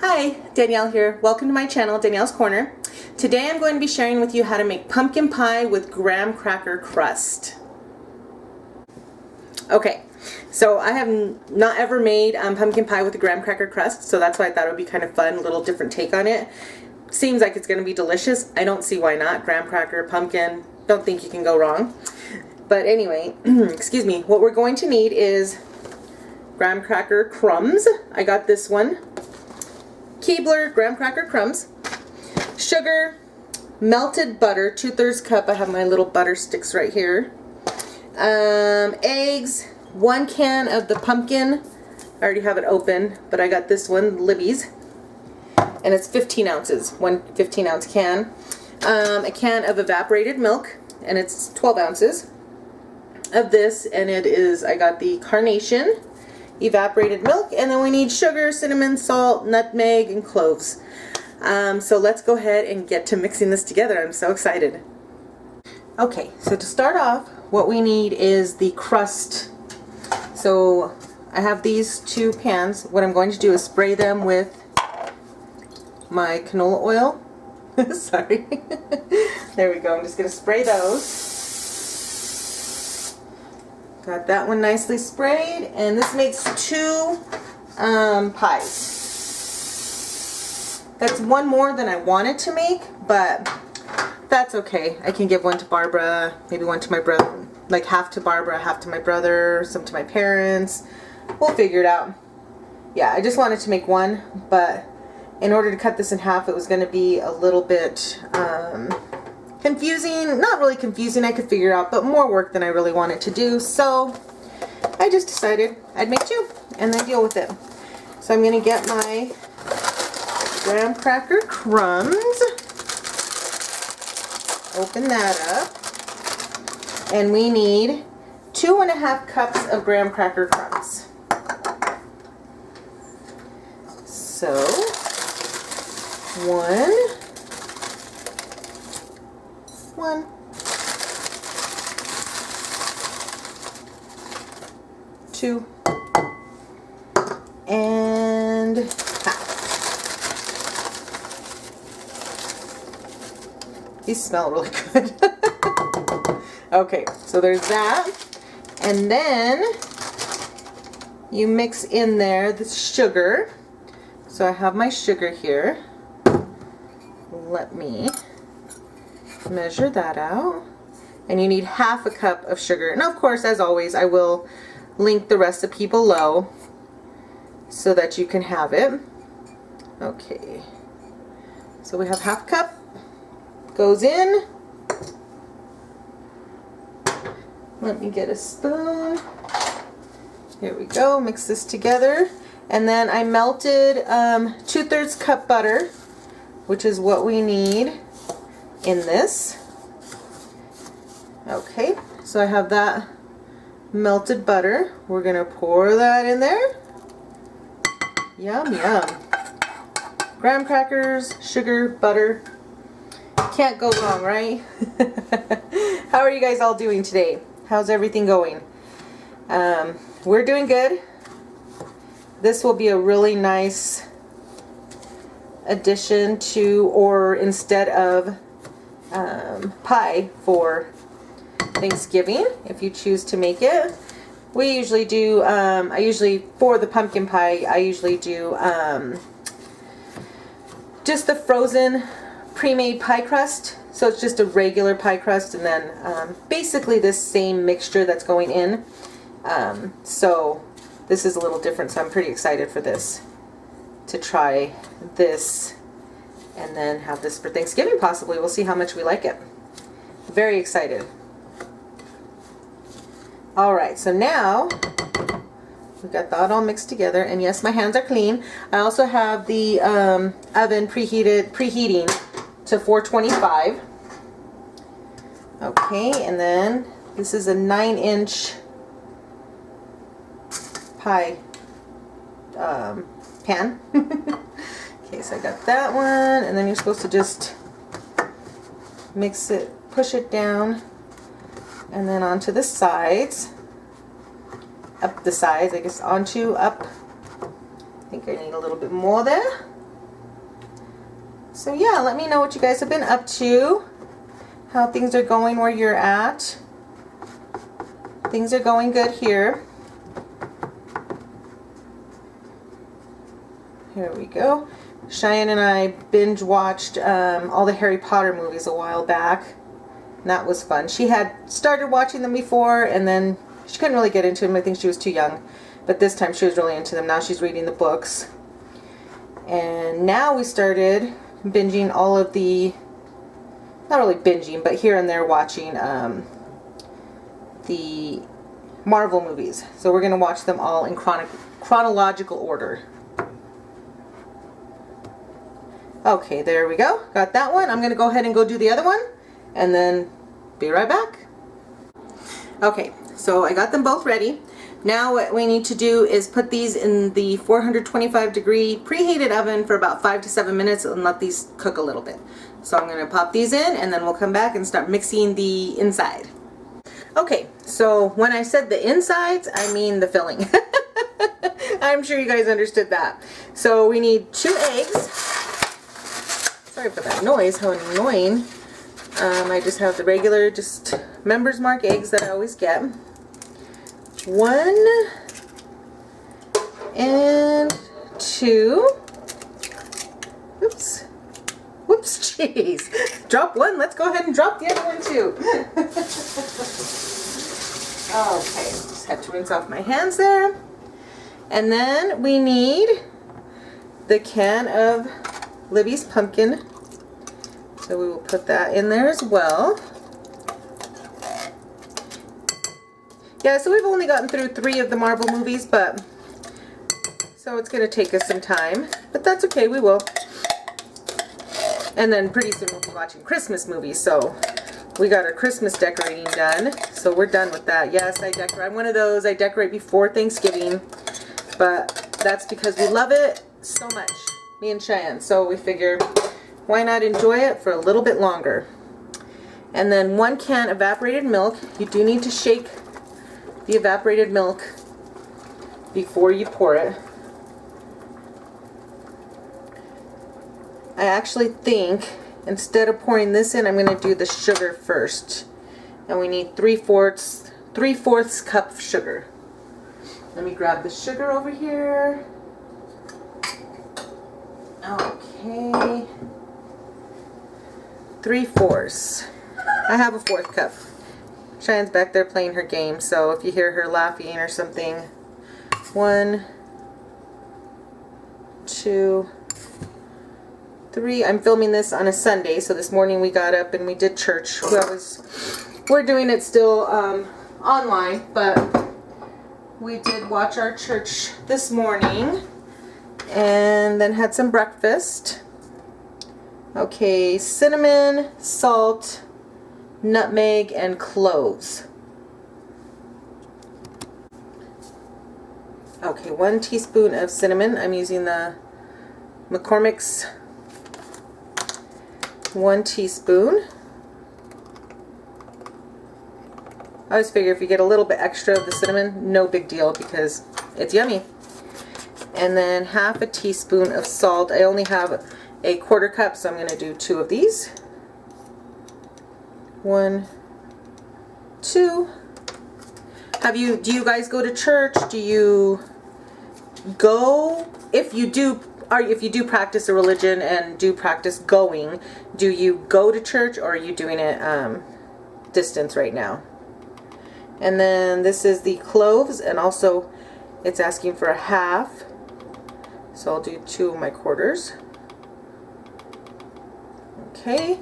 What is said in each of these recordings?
Hi, Danielle here. Welcome to my channel, Danielle's Corner. Today I'm going to be sharing with you how to make pumpkin pie with graham cracker crust. Okay, so I have not ever made pumpkin pie with a graham cracker crust, so that's why I thought it would be kind of fun, a little different take on it. Seems like it's going to be delicious. I don't see why not. Graham cracker, pumpkin, don't think you can go wrong. But anyway, excuse me, what we're going to need is graham cracker crumbs. I got this one. Keebler graham cracker crumbs, sugar, melted butter, 2/3 cup. I have my little butter sticks right here. Eggs, 1 can of the pumpkin. I already have it open, but I got this one, Libby's, and it's 15 ounces, one 15-ounce can. A can of evaporated milk, and it's 12 ounces of this, and it is, I got the Carnation evaporated milk, and then we need sugar, cinnamon, salt, nutmeg, and cloves. So let's go ahead and get to mixing this together. I'm so excited. Okay, so to start off, what we need is the crust. So I have these 2 pans. What I'm going to do is spray them with my canola oil. Sorry. There we go. I'm just going to spray those. Got that one nicely sprayed, and this makes 2 pies. That's one more than I wanted to make, but that's okay. I can give one to Barbara, maybe one to my brother, like half to Barbara, half to my brother, some to my parents. We'll figure it out. Yeah, I just wanted to make one, but in order to cut this in half, it was going to be a little bit confusing. Not really confusing, I could figure out, but more work than I really wanted to do. So I just decided I'd make 2 and then deal with it. So I'm going to get my graham cracker crumbs, open that up, and we need 2.5 cups of graham cracker crumbs. So 1, 2, and half. These smell really good. Okay, so there's that. And then you mix in there the sugar. So I have my sugar here. Let me measure that out. And you need half a cup of sugar. And of course, as always, I will link the recipe below so that you can have it. Okay, so we have half a cup. Goes in. Let me get a spoon. Here we go. Mix this together. And then I melted 2/3 cup butter, which is what we need in this. Okay, so I have that melted butter. We're going to pour that in there. Yum, yum. Graham crackers, sugar, butter. Can't go wrong, right? How are you guys all doing today? How's everything going? We're doing good. This will be a really nice addition to, or instead of, pie for Thanksgiving, if you choose to make it. We usually do, for the pumpkin pie, I usually do just the frozen pre-made pie crust. So it's just a regular pie crust, and then basically this same mixture that's going in. So this is a little different, so I'm pretty excited for this, to try this and then have this for Thanksgiving possibly. We'll see how much we like it. Very excited. Alright, so now we've got that all mixed together, and yes, my hands are clean. I also have the oven preheating to 425. Okay, and then this is a 9-inch pie pan. Okay, so I got that one, and then you're supposed to just mix it, push it down, and then onto the sides, up the sides, I guess, onto, up. I think I need a little bit more there. So yeah, let me know what you guys have been up to, how things are going where you're at. Things are going good here. Here we go. Cheyenne and I binge watched all the Harry Potter movies a while back. And that was fun. She had started watching them before and then she couldn't really get into them. I think she was too young. But this time she was really into them. Now she's reading the books. And now we started binging all of the, not really binging, but here and there watching the Marvel movies. So we're going to watch them all in chronological order. Okay, there we go. Got that one. I'm going to go ahead and go do the other one and then be right back. Okay, so I got them both ready. Now what we need to do is put these in the 425 degree preheated oven for about 5 to 7 minutes and let these cook a little bit. So I'm going to pop these in and then we'll come back and start mixing the inside. Okay, so when I said the insides, I mean the filling. I'm sure you guys understood that. So we need 2 eggs. Sorry for that noise, how annoying. I just have the regular, just Members Mark eggs that I always get. 1 and 2. Oops. Whoops, jeez. Drop one, let's go ahead and drop the other one too. Okay, just have to rinse off my hands there. And then we need the can of Libby's pumpkin. So we will put that in there as well. Yeah, so we've only gotten through 3 of the Marvel movies, but so it's going to take us some time, but that's okay, we will. And then pretty soon we'll be watching Christmas movies, so we got our Christmas decorating done, so we're done with that. Yes, I decorate. I'm one of those, I decorate before Thanksgiving, but that's because we love it so much, me and Cheyenne, so we figure why not enjoy it for a little bit longer. And then 1 can evaporated milk. You do need to shake the evaporated milk before you pour it. I actually think instead of pouring this in, I'm going to do the sugar first. And we need 3/4 cup of sugar. Let me grab the sugar over here. Okay. 3/4. I have a 1/4 cup. Cheyenne's back there playing her game, so if you hear her laughing or something. 1, 2, 3. I'm filming this on a Sunday, so this morning we got up and we did church. We're doing it still online, but we did watch our church this morning and then had some breakfast. Okay, cinnamon, salt, nutmeg, and cloves. Okay, 1 teaspoon of cinnamon. I'm using the McCormick's 1 teaspoon. I always figure if you get a little bit extra of the cinnamon, no big deal because it's yummy. And then 1/2 teaspoon of salt. I only have a 1/4 cup, so I'm going to do 2 of these. 1, 2. Do you guys go to church? Do you go, if you do practice a religion and do practice going, do you go to church or are you doing it distance right now? And then this is the cloves, and also it's asking for 1/2, so I'll do 2 of my 1/4s. Okay,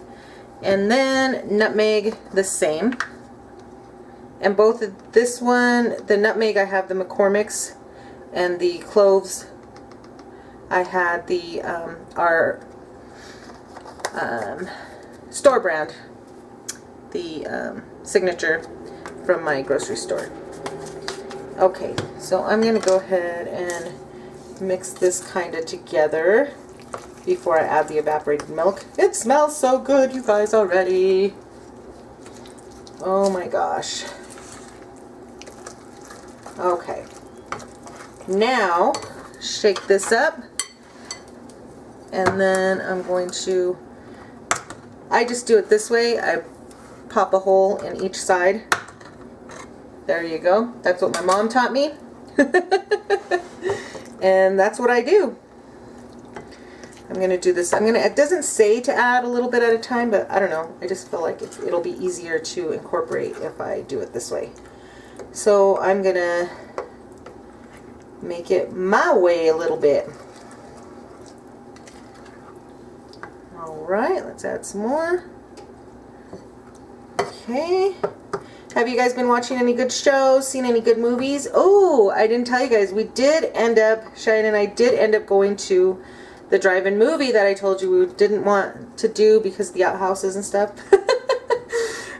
and then nutmeg the same. And both of this one, the nutmeg, I have the McCormick's, and the cloves, I had the our store brand, the Signature from my grocery store. Okay, so I'm going to go ahead and mix this kind of together before I add the evaporated milk. It smells so good, you guys, already. Oh my gosh. Okay. Now, shake this up. And then I'm going to, I just do it this way. I pop a hole in each side. There you go. That's what my mom taught me. And that's what I do. I'm going to do this. It doesn't say to add a little bit at a time, but I don't know. I just feel like it'll be easier to incorporate if I do it this way. So I'm going to make it my way a little bit. Alright, let's add some more. Okay. Have you guys been watching any good shows, seen any good movies? Oh, I didn't tell you guys. We did end up, Cheyenne and I did end up going to the drive-in movie that I told you we didn't want to do because of the outhouses and stuff.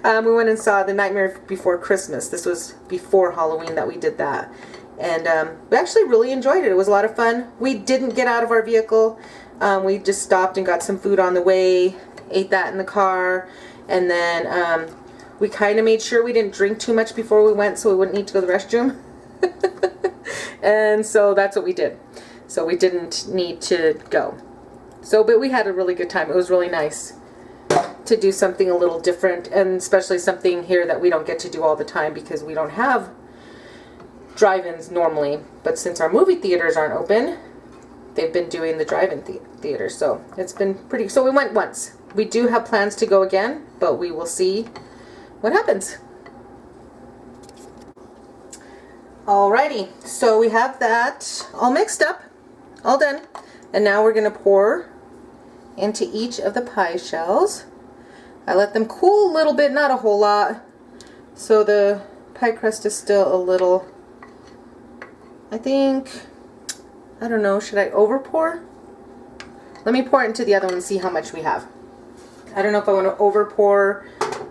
We went and saw The Nightmare Before Christmas. This was before Halloween that we did that. And we actually really enjoyed it. It was a lot of fun. We didn't get out of our vehicle. We just stopped and got some food on the way, ate that in the car, and then we kind of made sure we didn't drink too much before we went so we wouldn't need to go to the restroom. And so that's what we did. So we didn't need to go. So, but we had a really good time. It was really nice to do something a little different, and especially something here that we don't get to do all the time because we don't have drive-ins normally. But since our movie theaters aren't open, they've been doing the drive-in theater. So it's been pretty. So we went once. We do have plans to go again, but we will see what happens. Alrighty, so we have that all mixed up, all done, and now we're going to pour into each of the pie shells. I let them cool a little bit, not a whole lot, so the pie crust is still a little, I think, I don't know, should I over pour? Let me pour it into the other one and see how much we have. I don't know if I want to over pour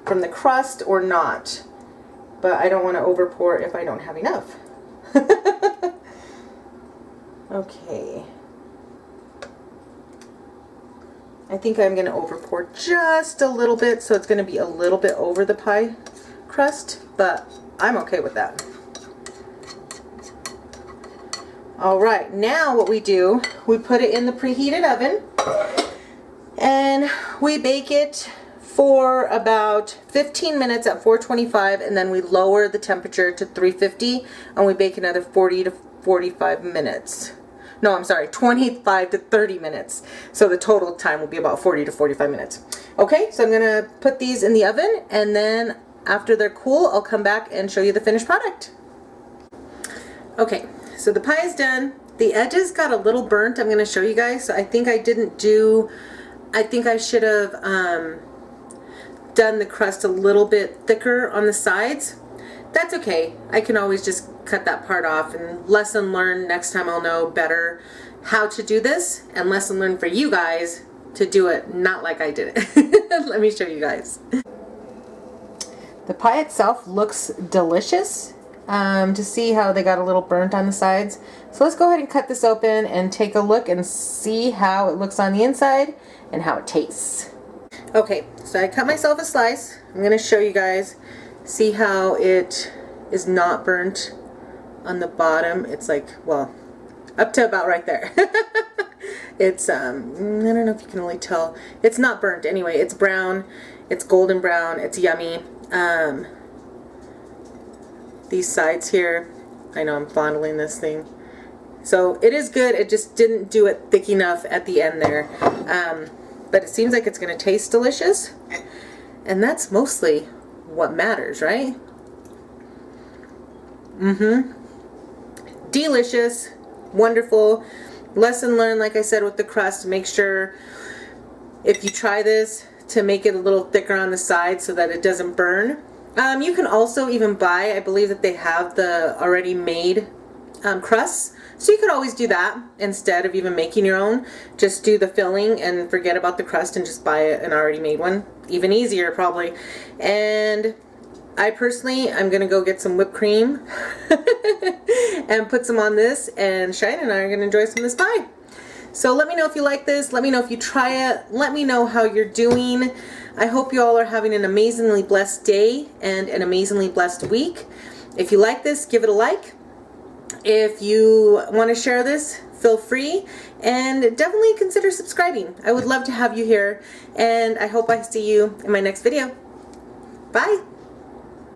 from the crust or not, but I don't want to over pour if I don't have enough. Okay. I think I'm going to over pour just a little bit, so it's going to be a little bit over the pie crust, but I'm okay with that. Alright, now what we do, we put it in the preheated oven and we bake it for about 15 minutes at 425, and then we lower the temperature to 350 and we bake another 40 to 45 minutes. No, I'm sorry, 25 to 30 minutes. So the total time will be about 40 to 45 minutes. Okay, so I'm going to put these in the oven, and then after they're cool, I'll come back and show you the finished product. Okay, so the pie is done. The edges got a little burnt. I'm going to show you guys. So I think I should have done the crust a little bit thicker on the sides. That's okay. I can always just cut that part off, and lesson learned, next time I'll know better how to do this, and lesson learned for you guys to do it not like I did it. Let me show you guys. The pie itself looks delicious. To see how they got a little burnt on the sides. So let's go ahead and cut this open and take a look and see how it looks on the inside and how it tastes. Okay, so I cut myself a slice. I'm going to show you guys. See how it is not burnt on the bottom. It's like, well, up to about right there. It's, I don't know if you can really tell. It's not burnt anyway. It's brown. It's golden brown. It's yummy. These sides here, I know I'm fondling this thing. So it is good. It just didn't do it thick enough at the end there. But it seems like it's going to taste delicious. And that's mostly what matters, right? Delicious, wonderful. Lesson learned, like I said, with the crust. Make sure if you try this to make it a little thicker on the side so that it doesn't burn. You can also even buy, I believe that they have the already made crusts. So you could always do that instead of even making your own. Just do the filling and forget about the crust and just buy an already made one. Even easier probably. And I personally, I'm going to go get some whipped cream and put some on this, and Cheyenne and I are going to enjoy some of this pie. So let me know if you like this. Let me know if you try it. Let me know how you're doing. I hope you all are having an amazingly blessed day and an amazingly blessed week. If you like this, give it a like. If you want to share this, feel free, and definitely consider subscribing. I would love to have you here, and I hope I see you in my next video. Bye!